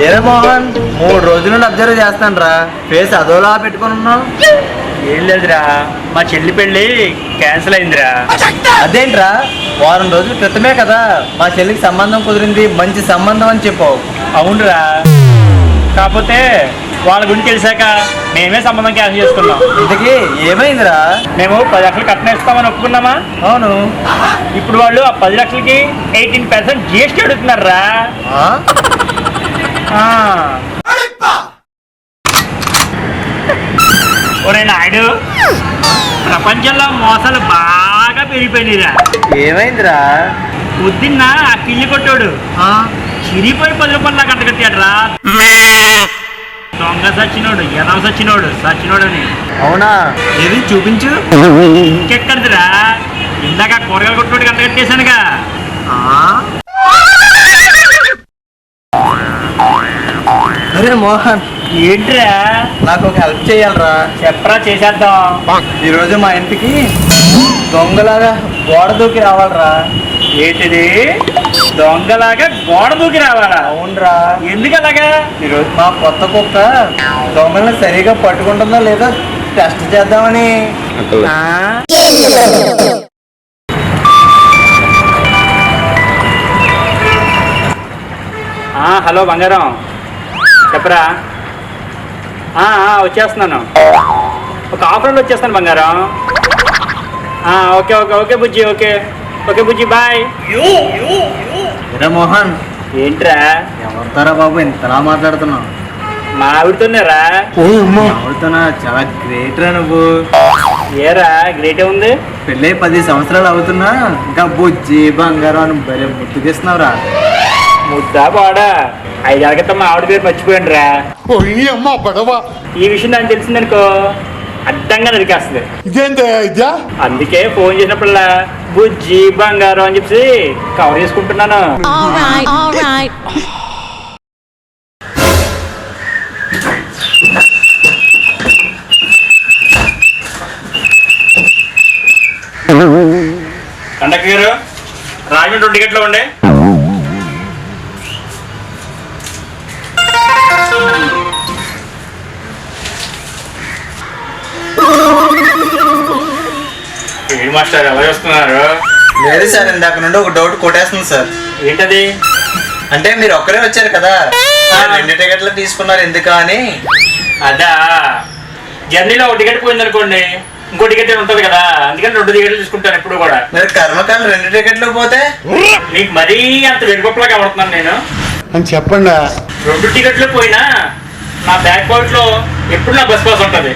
ఏరే మోహన్ 3 రోజుల నుండి అబ్జర్వ్ చేస్తాను రా, ఫేస్ అదోలా పెట్టుకుని ఉన్నావు. ఏం లేదురా, మా చెల్లి పెళ్ళి క్యాన్సిల్ అయిందిరా. అదేంట్రా, వారం రోజుల క్రితమే కదా మా చెల్లికి సంబంధం కుదిరింది, మంచి సంబంధం అని చెప్పావు. అవునురా, కాకపోతే వాళ్ళ గురించి తెలిసాక మేమే సంబంధం క్యాన్సిల్ చేసుకున్నాం. ఇంతకీ ఏమైందిరా? మేము 10 లక్షలు కట్నం ఇస్తామని ఒప్పుకున్నామా? అవును. ఇప్పుడు వాళ్ళు ఆ 10 లక్షలకి 18% GST అడుగుతున్నారా. ఒరే నాయుడు, ప్రపంచంలో మోసాలు బాగా పెరిగిపోయినాయిరా. ఏమైందిరా? పొద్దున్న ఆ కిల్లి కొట్టాడు చిరిగిపోయి 10 రూపాయలు నాకు అంట కట్టాడురా. దొంగ సచ్చినోడు, ఎదవ సచ్చినోడు అని. అవునా, ఏది చూపించు. ఇంకెక్కడిదిరా, ఇందాక కూరగాయలు కొట్టుకోడు గంట కట్టేశానుగా. అరే మోహన్, ఏంట్రా? నాకు ఒక హెల్ప్ చేయాలరా. చెప్పరా, చేసేద్దాం. ఈరోజు మా ఇంటికి దొంగలాగా గోడ దూకి రావాలరా. ఏంటిది, దొంగలాగా గోడ దూకి రావాలా? అవునరా. ఎందుకు అలాగా? ఈరోజు మా కొత్త కుక్క దొంగల్ని సరిగా పట్టుకుంటుందా లేదా టెస్ట్ చేద్దామని. హలో బంగారం, చెప్పరా. వచ్చేస్తున్నాను, ఒక ఆఫర్లో వచ్చేస్తాను బంగారం. ఓకే ఓకే ఓకే బుజ్జి, ఓకే ఓకే బుజ్జి, బాయ్. ఎరా మోహన్, ఏంట్రా? ఎవరితారా బాబు ఇంతలా మాట్లాడుతున్నావు? మా ఆవిడతోనేరా. ఎవరితోనా? చాలా గ్రేట్ రా నువ్వు. ఏరా గ్రేటే ఉంది? పెళ్ళై 10 సంవత్సరాలు అవుతున్నా ఇంకా బుజ్జి బంగారం అని భలే ముద్దుకేస్తున్నావురా. ముద్దా బాడా? 5 ఏళ్ళ క్రితం మా ఆవిడ పేరు మర్చిపోయాను రా. ఈ విషయం నాకు తెలిసిందనుకో అడ్డంగా నరికేస్తుంది. అందుకే ఫోన్ చేసినప్పుడల్లా బుజ్జి బంగారం అని చెప్పి కవర్ చేసుకుంటున్నాను. కండక్టర్ గారు, రాజమండ్రి 2 టికెట్లు ఉండే. ఏంటి మాస్టర్ ఎలా చూస్తున్నారు? లేదు సార్, ఇందాక నుండి ఒక డౌట్ కొట్టేస్తుంది సార్. ఏంటది? అంటే మీరు ఒక్కరే వచ్చారు కదా, 2 టికెట్లు తీసుకున్నారు ఎందుకా అని. అదా, జర్నీలో 1 టికెట్ పోయింది అనుకోండి, ఇంకో టికెట్ ఉంటుంది కదా, అందుకని 2 టికెట్లు తీసుకుంటాను ఎప్పుడు కూడా. మీరు కర్మకాలం 2 టికెట్లు పోతే మీకు మరీ అంత వెనుకొప్పలాగా పడుతున్నాను నేను అని చెప్పండి. 2 టికెట్లు పోయినా నా బ్యాక్ పాకెట్ లో ఎప్పుడు నా బస్ పాస్ ఉంటుంది.